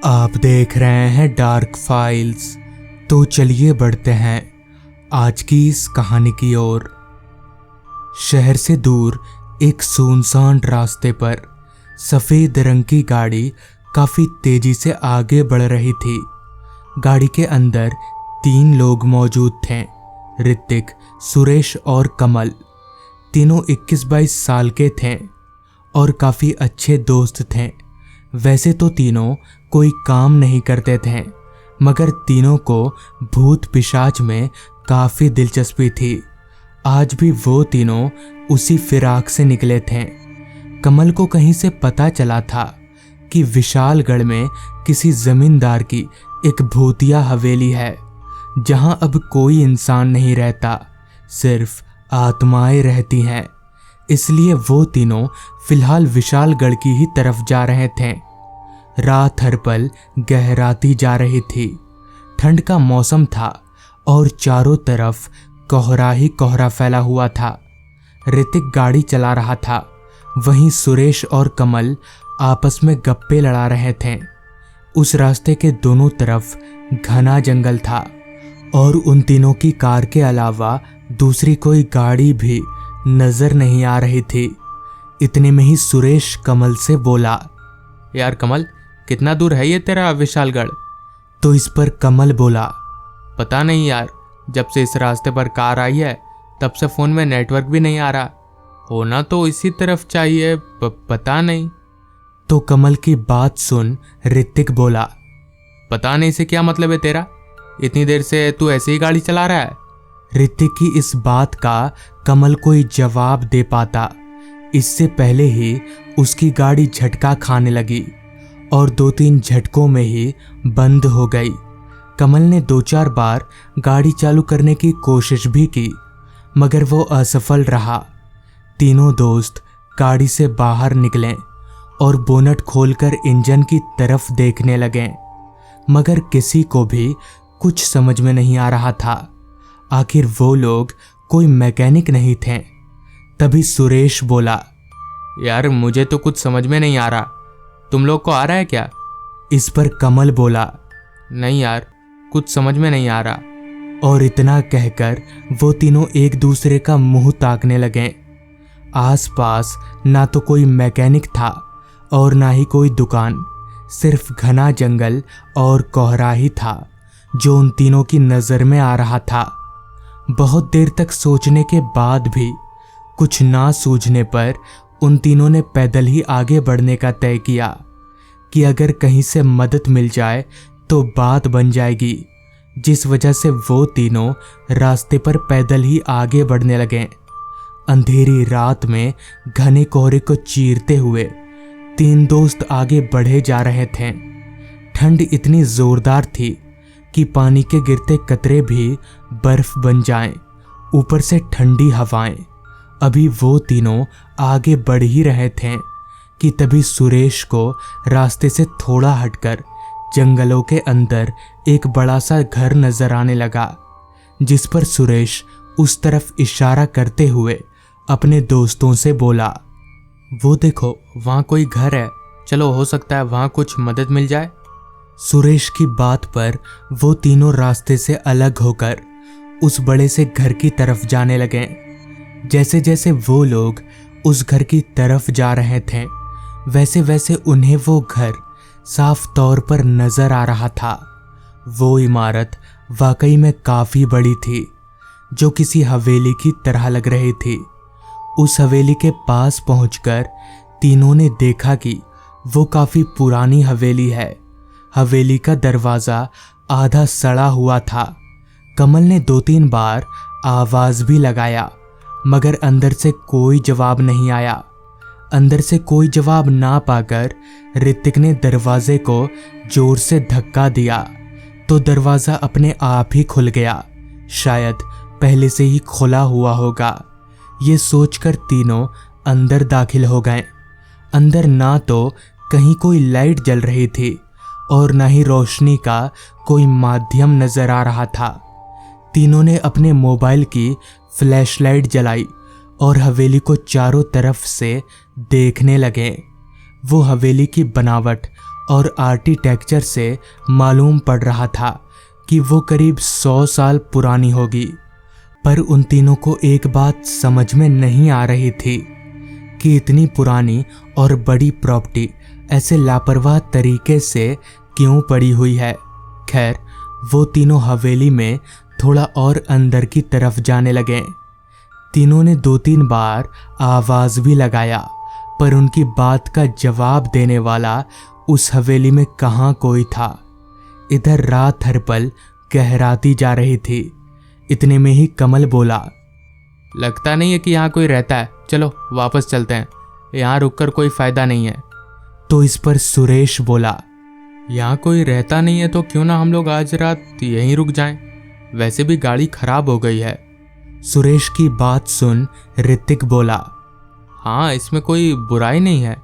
आप देख रहे हैं डार्क फाइल्स। तो चलिए बढ़ते हैं आज की इस कहानी की ओर। शहर से दूर एक सुनसान रास्ते पर सफेद रंग की गाड़ी काफी तेजी से आगे बढ़ रही थी। गाड़ी के अंदर 3 लोग मौजूद थे, ऋतिक, सुरेश और कमल। तीनों 21-22 साल के थे और काफी अच्छे दोस्त थे। वैसे तो तीनों कोई काम नहीं करते थे, मगर तीनों को भूत पिशाच में काफी दिलचस्पी थी। आज भी वो तीनों उसी फिराक से निकले थे। कमल को कहीं से पता चला था कि विशालगढ़ में किसी जमींदार की एक भूतिया हवेली है, जहां अब कोई इंसान नहीं रहता, सिर्फ आत्माएं रहती हैं। इसलिए वो तीनों फिलहाल विशालगढ़ की ही तरफ जा रहे थे। रात हर पल गहराती जा रही थी। ठंड का मौसम था और चारों तरफ कोहरा ही कोहरा फैला हुआ था। ऋतिक गाड़ी चला रहा था, वहीं सुरेश और कमल आपस में गप्पे लड़ा रहे थे। उस रास्ते के दोनों तरफ घना जंगल था और उन तीनों की कार के अलावा दूसरी कोई गाड़ी भी नजर नहीं आ रही थी। इतने में ही सुरेश कमल से बोला, यार कमल, कितना दूर है ये तेरा विशालगढ़? तो इस पर कमल बोला, पता नहीं यार, जब से इस रास्ते पर कार आई है तब से फोन में नेटवर्क भी नहीं आ रहा। होना तो इसी तरफ चाहिए, पता नहीं। तो कमल की बात सुन ऋतिक बोला, पता नहीं से क्या मतलब है तेरा? इतनी देर से तू ऐसे ही गाड़ी चला रहा है? ऋतिक की इस बात का कमल कोई जवाब दे पाता, इससे पहले ही उसकी गाड़ी झटका खाने लगी और 2-3 झटकों में ही बंद हो गई। कमल ने 2-4 बार गाड़ी चालू करने की कोशिश भी की, मगर वो असफल रहा। तीनों दोस्त गाड़ी से बाहर निकले और बोनट खोलकर इंजन की तरफ देखने लगे, मगर किसी को भी कुछ समझ में नहीं आ रहा था। आखिर वो लोग कोई मैकेनिक नहीं थे। तभी सुरेश बोला, यार मुझे तो कुछ समझ में नहीं आ रहा, तुम लोग को आ रहा है क्या? इस पर कमल बोला, नहीं यार, कुछ समझ में नहीं आ रहा। और इतना कहकर वो तीनों एक दूसरे का मुंह ताकने लगे। आसपास ना तो कोई मैकेनिक था और ना ही कोई दुकान, सिर्फ घना जंगल और कोहरा ही था जो उन तीनों की नजर में आ रहा था। बहुत देर तक सोचने के बाद भी कुछ ना सूझने पर उन तीनों ने पैदल ही आगे बढ़ने का तय किया कि अगर कहीं से मदद मिल जाए तो बात बन जाएगी। जिस वजह से वो तीनों रास्ते पर पैदल ही आगे बढ़ने लगे। अंधेरी रात में घने कोहरे को चीरते हुए 3 दोस्त आगे बढ़े जा रहे थे। ठंड इतनी जोरदार थी कि पानी के गिरते कतरे भी बर्फ बन जाएं, ऊपर से ठंडी हवाएं। अभी वो तीनों आगे बढ़ ही रहे थे कि तभी सुरेश को रास्ते से थोड़ा हटकर जंगलों के अंदर एक बड़ा सा घर नजर आने लगा, जिस पर सुरेश उस तरफ इशारा करते हुए अपने दोस्तों से बोला, वो देखो वहाँ कोई घर है, चलो हो सकता है वहाँ कुछ मदद मिल जाए। सुरेश की बात पर वो तीनों रास्ते से अलग होकर उस बड़े से घर की तरफ जाने लगे। जैसे जैसे वो लोग उस घर की तरफ जा रहे थे, वैसे वैसे उन्हें वो घर साफ तौर पर नजर आ रहा था। वो इमारत वाकई में काफी बड़ी थी, जो किसी हवेली की तरह लग रही थी। उस हवेली के पास पहुंचकर तीनों ने देखा कि वो काफी पुरानी हवेली है। हवेली का दरवाजा आधा सड़ा हुआ था। कमल ने 2-3 बार आवाज भी लगाया, मगर अंदर से कोई जवाब नहीं आया। अंदर से कोई जवाब ना पाकर ऋतिक ने दरवाजे को जोर से धक्का दिया तो दरवाजा अपने आप ही खुल गया। शायद पहले से ही खुला हुआ होगा। ये सोचकर तीनों अंदर दाखिल हो गए। अंदर ना तो कहीं कोई लाइट जल रही थी और ना ही रोशनी का कोई माध्यम नजर आ रहा था। तीनों ने अपने मोबाइल की फ्लैशलाइट जलाई और हवेली को चारों तरफ से देखने लगे। वो हवेली की बनावट और आर्किटेक्चर से मालूम पड़ रहा था कि वो करीब 100 साल पुरानी होगी। पर उन तीनों को एक बात समझ में नहीं आ रही थी कि इतनी पुरानी और बड़ी प्रॉपर्टी ऐसे लापरवाह तरीके से क्यों पड़ी हुई है। खैर, वो तीनों हवेली में थोड़ा और अंदर की तरफ जाने लगे। तीनों ने 2-3 बार आवाज भी लगाया, पर उनकी बात का जवाब देने वाला उस हवेली में कहाँ कोई था। इधर रात हर पल गहराती जा रही थी। इतने में ही कमल बोला, लगता नहीं है कि यहाँ कोई रहता है, चलो वापस चलते हैं, यहाँ रुककर कोई फायदा नहीं है। तो इस पर सुरेश बोला, यहाँ कोई रहता नहीं है तो क्यों ना हम लोग आज रात यहीं रुक जाएं, वैसे भी गाड़ी खराब हो गई है। सुरेश की बात सुन ऋतिक बोला, हाँ, इसमें कोई बुराई नहीं है,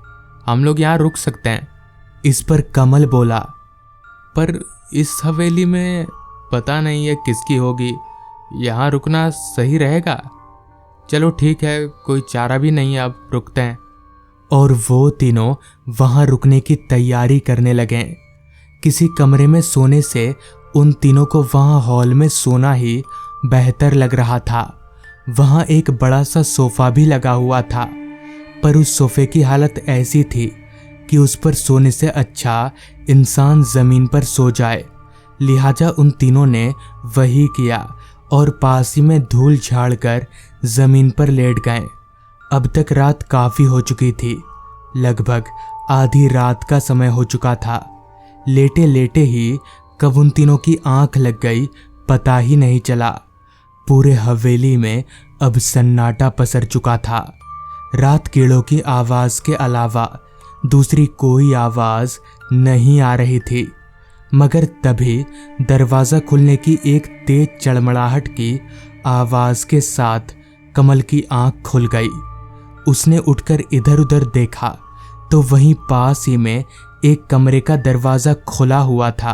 हम लोग यहाँ रुक सकते हैं। इस पर कमल बोला, पर इस हवेली में पता नहीं है किसकी होगी, यहाँ रुकना सही रहेगा। चलो ठीक है, कोई चारा भी नहीं है, अब रुकते हैं। और वो तीनों वहां रुकने की तैयारी करने लगे। किसी कमरे में सोने से उन तीनों को वहां हॉल में सोना ही बेहतर लग रहा था। वहां एक बड़ा सा सोफा भी लगा हुआ था, पर उस सोफे की हालत ऐसी थी कि उस पर सोने से अच्छा इंसान जमीन पर सो जाए। लिहाजा उन तीनों ने वही किया और पास ही में धूल झाड़कर जमीन पर लेट गए। अब तक रात काफी हो चुकी थी, लगभग आधी रात का समय हो चुका था। लेटे लेटे ही कब उन तीनों की आंख लग गई पता ही नहीं चला। पूरे हवेली में अब सन्नाटा पसर चुका था। रात कीड़ों की आवाज के अलावा दूसरी कोई आवाज नहीं आ रही थी। मगर तभी दरवाजा खुलने की एक तेज चड़मड़ाहट की आवाज के साथ कमल की आंख खुल गई। उसने उठकर इधर उधर देखा तो वहीं पास ही में एक कमरे का दरवाजा खुला हुआ था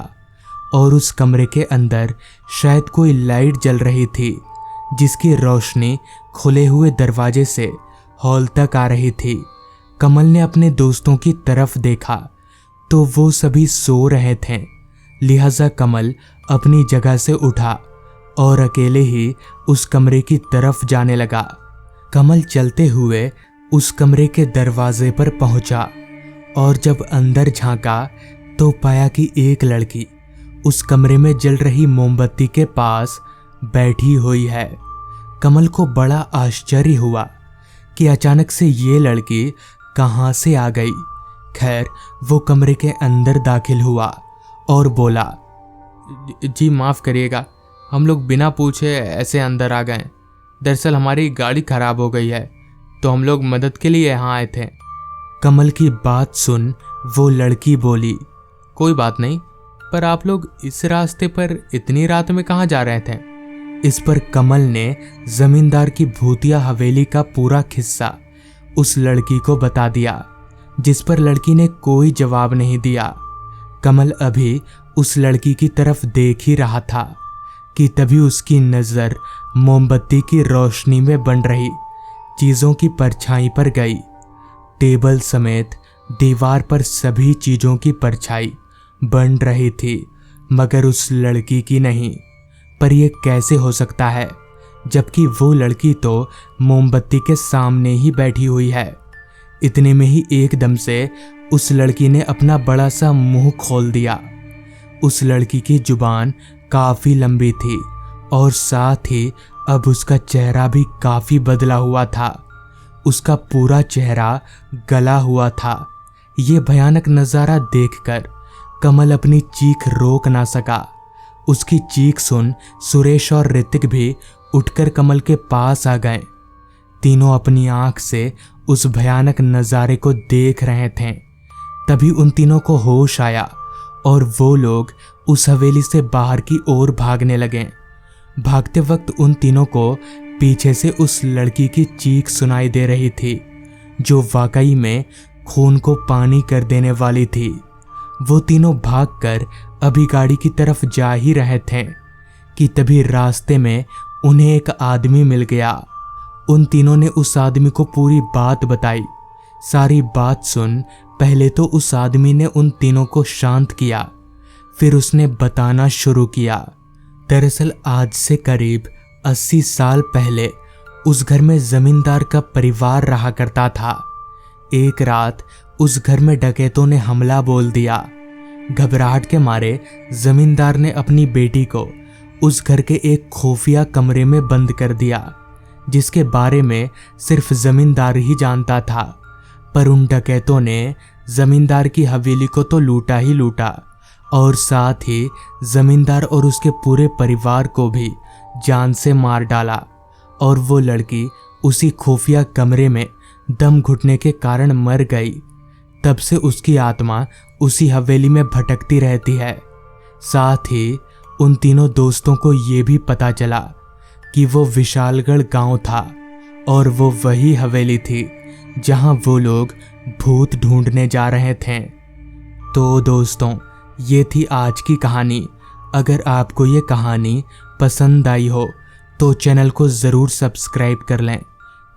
और उस कमरे के अंदर शायद कोई लाइट जल रही थी, जिसकी रोशनी खुले हुए दरवाजे से हॉल तक आ रही थी। कमल ने अपने दोस्तों की तरफ देखा तो वो सभी सो रहे थे। लिहाजा कमल अपनी जगह से उठा और अकेले ही उस कमरे की तरफ जाने लगा। कमल चलते हुए उस कमरे के दरवाजे पर पहुंचा और जब अंदर झांका तो पाया कि एक लड़की उस कमरे में जल रही मोमबत्ती के पास बैठी हुई है। कमल को बड़ा आश्चर्य हुआ कि अचानक से ये लड़की कहाँ से आ गई। खैर, वो कमरे के अंदर दाखिल हुआ और बोला, जी माफ़ करिएगा, हम लोग बिना पूछे ऐसे अंदर आ गए। दरअसल हमारी गाड़ी खराब हो गई है तो हम लोग मदद के लिए यहाँ आए थे। कमल की बात सुन वो लड़की बोली, कोई बात नहीं, पर आप लोग इस रास्ते पर इतनी रात में कहाँ जा रहे थे? इस पर कमल ने जमींदार की भूतिया हवेली का पूरा किस्सा उस लड़की को बता दिया, जिस पर लड़की ने कोई जवाब नहीं दिया। कमल अभी उस लड़की की तरफ देख ही रहा था कि तभी उसकी नजर मोमबत्ती की रोशनी में बन रही चीजों की परछाई पर गई। टेबल समेत दीवार पर सभी चीजों की परछाई बन रही थी, मगर उस लड़की की नहीं। पर यह कैसे हो सकता है, जबकि वो लड़की तो मोमबत्ती के सामने ही बैठी हुई है। इतने में ही एकदम से उस लड़की ने अपना बड़ा सा मुंह खोल दिया। उस लड़की की जुबान काफी लंबी थी और साथ ही अब उसका चेहरा भी काफी बदला हुआ था। उसका पूरा चेहरा गला हुआ था। ये भयानक नजारा देखकर कमल अपनी चीख रोक ना सका। उसकी चीख सुन सुरेश और ऋतिक भी उठकर कमल के पास आ गए। तीनों अपनी आंख से उस भयानक नजारे को देख रहे थे। तभी उन तीनों को होश आया और वो लोग उस हवेली से बाहर की ओर भागने लगे। भागते वक्त उन तीनों को पीछे से उस लड़की की चीख सुनाई दे रही थी, जो वाकई में खून को पानी कर देने वाली थी। वो तीनों भागकर अभी गाड़ी की तरफ जा ही रहे थे कि तभी रास्ते में उन्हें एक आदमी मिल गया। उन तीनों ने उस आदमी को पूरी बात बताई। सारी बात सुन पहले तो उस आदमी ने उन तीनों को शांत किया, फिर उसने बताना शुरू किया। दरअसल आज से करीब 80 साल पहले उस घर में जमींदार का परिवार रहा करता था। एक रात उस घर में डकैतों ने हमला बोल दिया। घबराहट के मारे जमींदार ने अपनी बेटी को उस घर के एक खुफिया कमरे में बंद कर दिया, जिसके बारे में सिर्फ जमींदार ही जानता था। पर उन डकैतों ने जमींदार की हवेली को तो लूटा ही लूटा और साथ ही जमींदार और उसके पूरे परिवार को भी जान से मार डाला। और वो लड़की उसी खुफिया कमरे में दम घुटने के कारण मर गई। तब से उसकी आत्मा उसी हवेली में भटकती रहती है। साथ ही उन तीनों दोस्तों को ये भी पता चला कि वो विशालगढ़ गांव था और वो वही हवेली थी जहां वो लोग भूत ढूंढने जा रहे थे। तो दोस्तों, ये थी आज की कहानी। अगर आपको ये कहानी पसंद आई हो तो चैनल को ज़रूर सब्सक्राइब कर लें।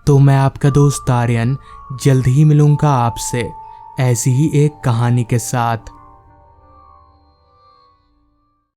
तो मैं आपका दोस्त आर्यन जल्द ही मिलूँगा आपसे ऐसी ही एक कहानी के साथ।